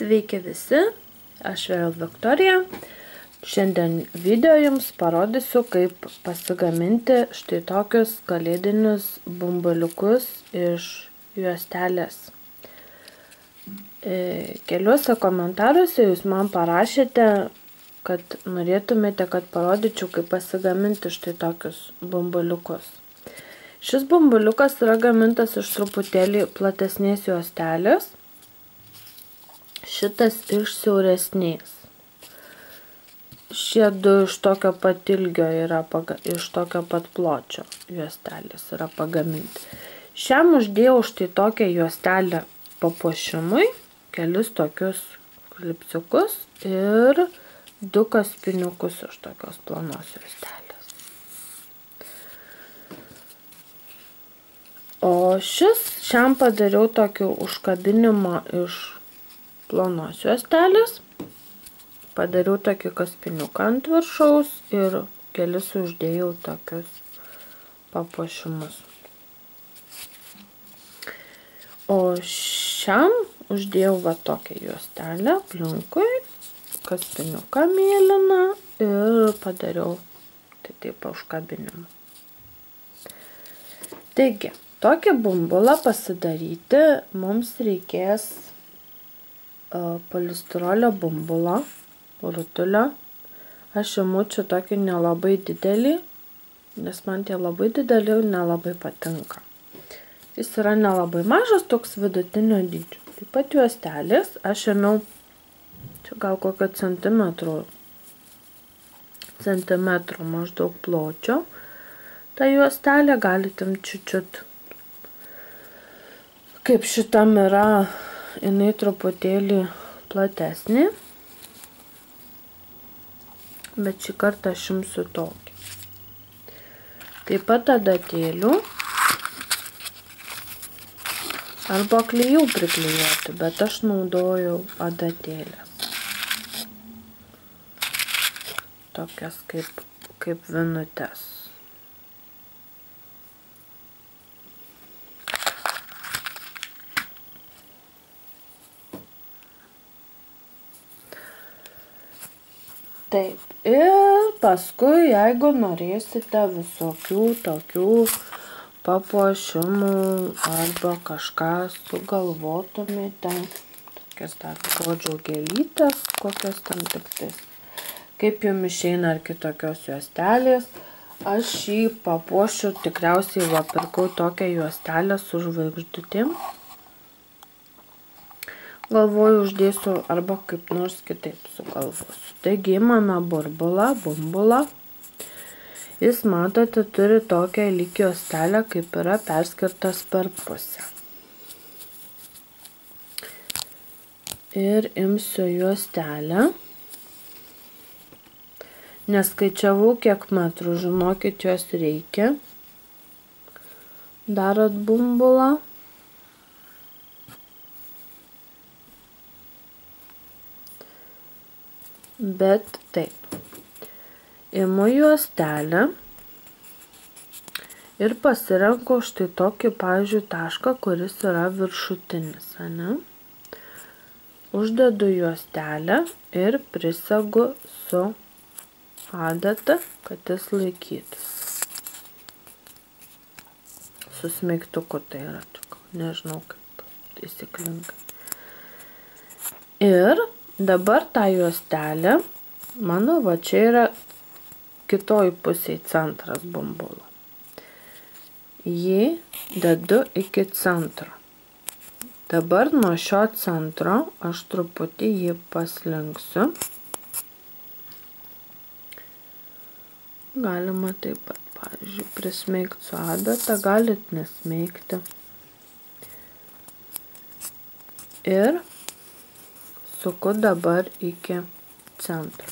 Sveiki visi, aš vėl Viktorija. Šiandien video jums parodysiu, kaip pasigaminti štai tokius kalėdinius bumbuliukus iš juostelės. Keliuose komentaruose jūs man parašėte, kad norėtumėte, kad parodyčiau, kaip pasigaminti štai tokius bumbuliukus. Šis bumbuliukas yra gamintas iš truputėlį platesnės juostelės. Šitas iš siauresnės. Šie du iš tokio pat ilgio yra, iš tokio pat pločio juostelės yra pagaminti. Šiam uždėjau štai tokią juostelę papuošimui, kelis tokius klipsiukus ir 2 kaspiniukus iš tokios plonos juostelės. O šiam padariau tokį užkabinimą iš plonos juostelės. Padariau tokį kaspiniuką ant viršaus ir kelis uždėjau tokius papuošimus. O šiam uždėjau va tokią juostelę aplinkui, kaspiniuką mėlyną ir padariau taip užkabinimą. Taigi, tokį bumbulą pasidaryti mums reikės polistirolio bumbulo, rutulio. Aš imu čia tokį nelabai didelį, nes man tie labai dideli nelabai patinka. Jis yra nelabai mažas, toks vidutinio dydžio. Taip pat juostelės, aš ėmiau čia gal kokio centimetro maždaug pločio. Ta juostelė galite čiut-čiut, kaip šitam yra, jinai truputėlį platesnė, bet šį kartą aš imsiu tokį. Taip pat adatėlių arba klijų priklijuoti, bet aš naudojau adatėlės. Tokias kaip vinutes. Taip, ir paskui, jeigu norėsite visokių tokių papuošimų arba kažką sugalvotumėte, tokias dar žodžio gėlytės, kokias tam tiktais, kaip jums išeina ar kitokios juostelės, aš šį papuošiu, tikriausiai pirkau tokią juostelę su žvaigždutėm. Galvoju, uždėsiu arba kaip nors kitaip sugalvosiu. Taigi imame bumbulą. Jis, matote, turi tokią lyg juostelę, kaip yra perskirtas per pusę. Ir imsiu juostelę. Neskaičiavau, kiek metrų, žinokit, jos reikia. Darot bumbulą. Bet taip, imu juostelę ir pasirenku štai tokį, pavyzdžiui, tašką, kuris yra viršutinis, ane? Uždedu juostelę ir prisegu su adata, kad jis laikytųsi. Su smeigtuku tai yra, nežinau kaip taisyklingai. Ir dabar tą juostelę, mano va čia yra kitoj pusėje centras bumbulo. Jį dedu iki centro. Dabar nuo šio centro aš truputį jį paslinksiu. Galima taip pat, pavyzdžiui, prismeigti su adata, galit nesmeigti. Ir suku dabar iki centro.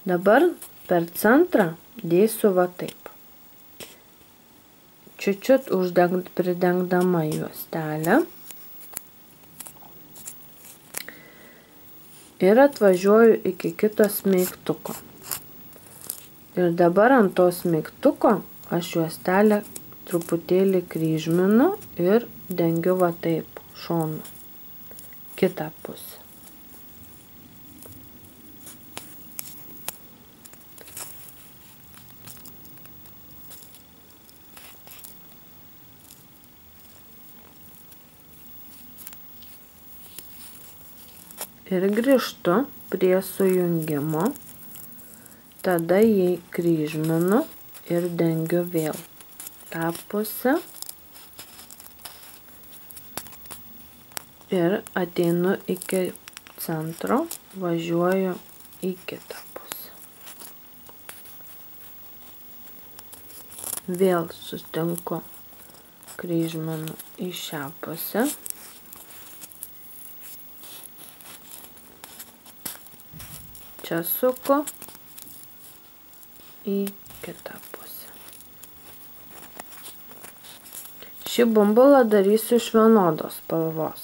Dabar per centrą dėsiu va taip. Čiut-čiut pridengdama juostelę. Ir atvažiuoju iki kito smeigtuko. Ir dabar ant to smeigtuko aš juostelę truputėlį kryžminu ir dengiu va taip šonu. Kitą pusę. ir grįžtu prie sujungimo, tada jį kryžminu ir dengiu vėl tą pusę ir ateinu iki centro, važiuoju į kitą pusę. Vėl sustinku, kryžminu į šią pusę. Čia suku į kitą pusę. Šį bumbulą darysiu iš vienodos spalvos.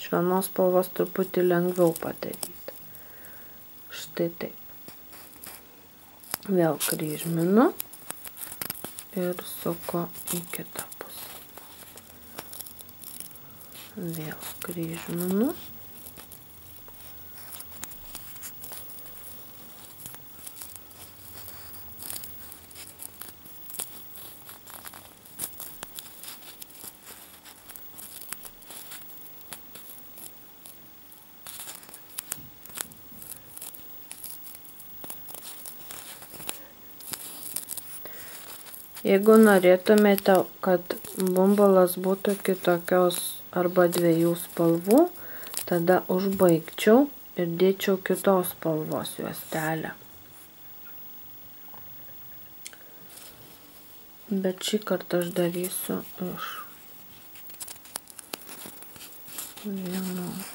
Iš vienos spalvos truputį lengviau padaryti. Štai taip. Vėl kryžminu ir suku į kitą pusę. Vėl kryžminu. Jeigu norėtumėte, kad bumbulas būtų kitokios arba dviejų spalvų, tada užbaigčiau ir dėčiau kitos spalvos juostelę. Bet šį kartą aš darysiu iš vienos.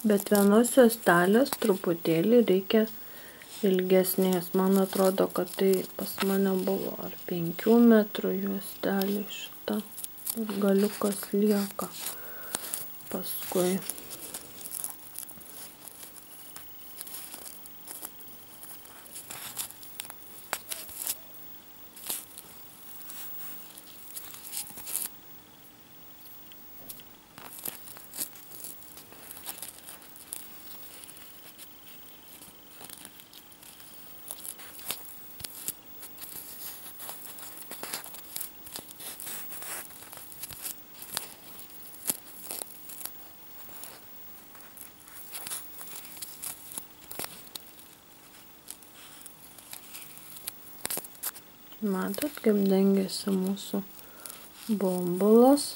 Bet vienos juostelės truputėlį reikia ilgesnės. Man atrodo, kad tai pas mane buvo ar 5 metrų juostelė šita. Ir galiukas lieka paskui. Matot, kaip dengiasi mūsų bumbulas.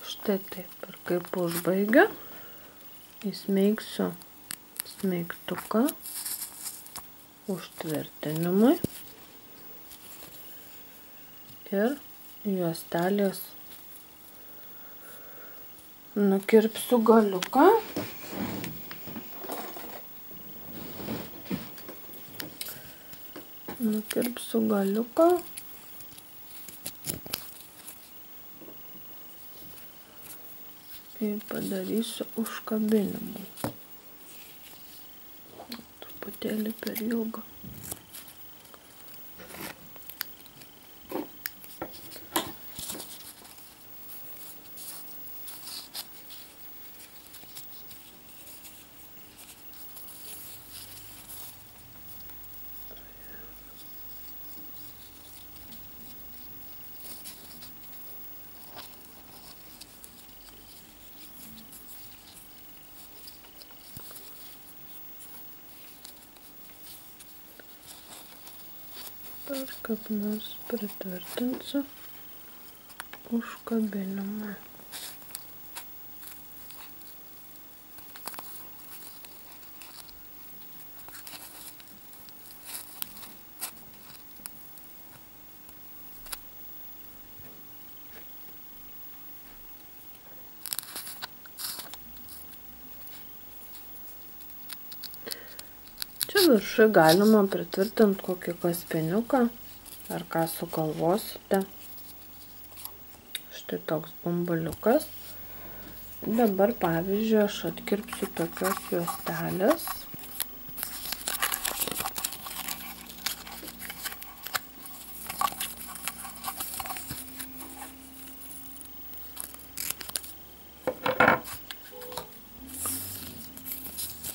Štai taip, ir kaip užbaigia, įsmeigsiu smeigtuką užtvirtinimui ir juostelės nukirpsiu galiuką. Nukirpsiu galiuką. Ir padarysiu užkabinimą. Truputėlį per ilgą. ir kaip nors pritvirtinsiu užkabinimą. Čia viršui galima pritvirtinti kokį kaspiniuką ar ką sugalvosite. Štai toks bumbuliukas. Dabar pavyzdžiui aš atkirpsiu tokios juostelės.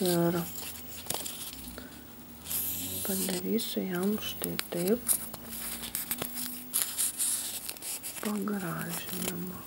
Ir padarysiu jam štai taip pagražinimą.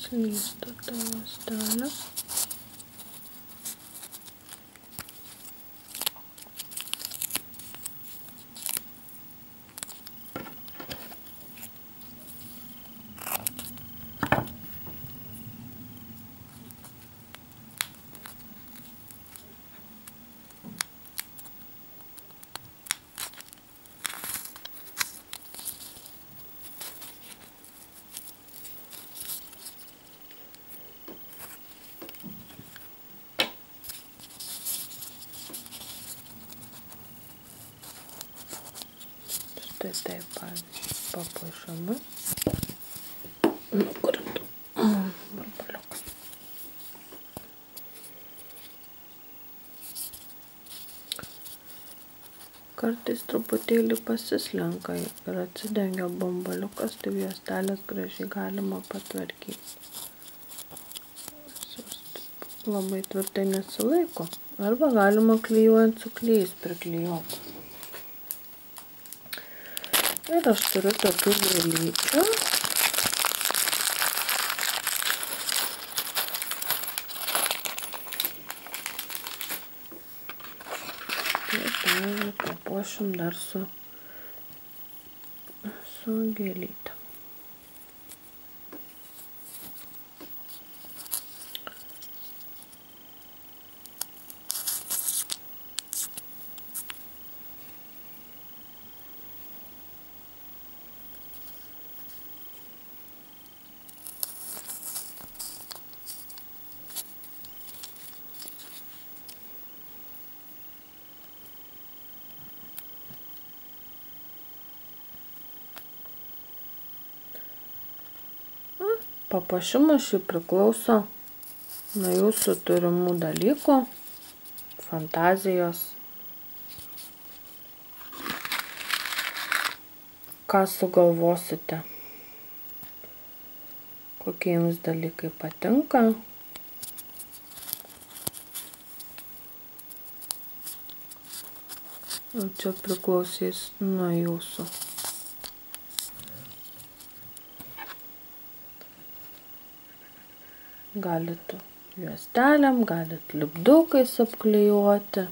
Slysta ta juostelė. Štai taip, pavyzdžiui, papuošiamu. Nukritu barbaliukas. Kartais truputėlį pasislenka ir atsidengia bambaliukas, tai juostelės gražiai galima patvarkyti. Labai tvirtai nesilaiko. Arba galima klijuojant su klijais priklijuoti. Ir aš turiu tokių gėlyčių. Ir pavyzdžiui, papuošim dar su gėlyte. Papuošimas šį priklauso nuo jūsų turimų dalykų, fantazijos, ką sugalvosite, kokie jums dalykai patinka. O čia priklausys nuo jūsų. Galit juostelėm, galit lipdukais apklijuoti.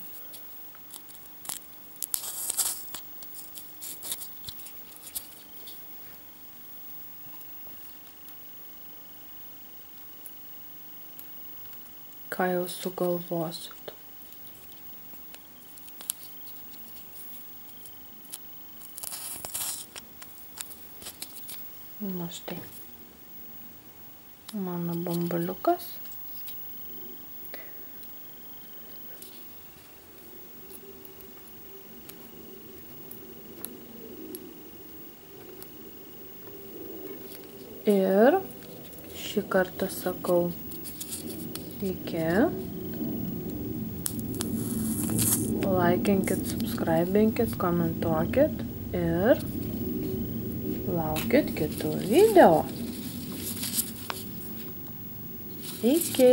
Ką jau sugalvosit. Na štai. Mano bambuliukas. Ir šį kartą sakau iki. Laikinkit, subscribinkit, komentuokit ir laukit kitų video. Iki.